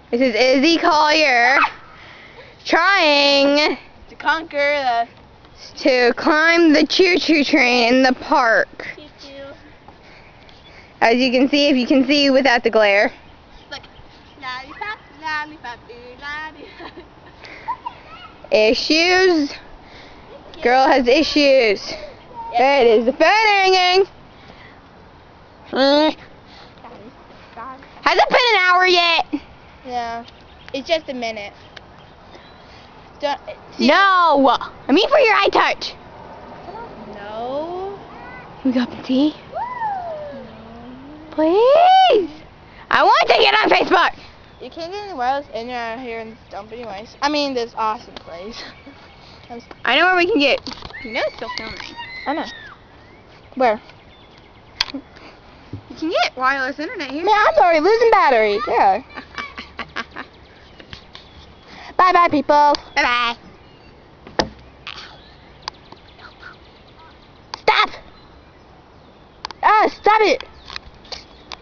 This is Izzy Collier trying To conquer to climb the choo-choo train in the park. choo-choo. As you can see, if you can see without the glare. Look. Lollipop, lollipop, ooh, lollipop. Issues. Girl has issues. There it is. The phone ringing. Hasn't been an hour yet. Yeah. It's just a minute. No. I mean for your eye touch. No. Can we go up and see? Please. I want to get on Facebook. You can't get any wireless internet here in this dump anyways. I mean this awesome place. I know where we can get. You know it's still filming. I know. Where? You can get wireless internet here. Man, I'm already losing battery. Yeah. Bye bye people. Bye bye. Stop! Stop it!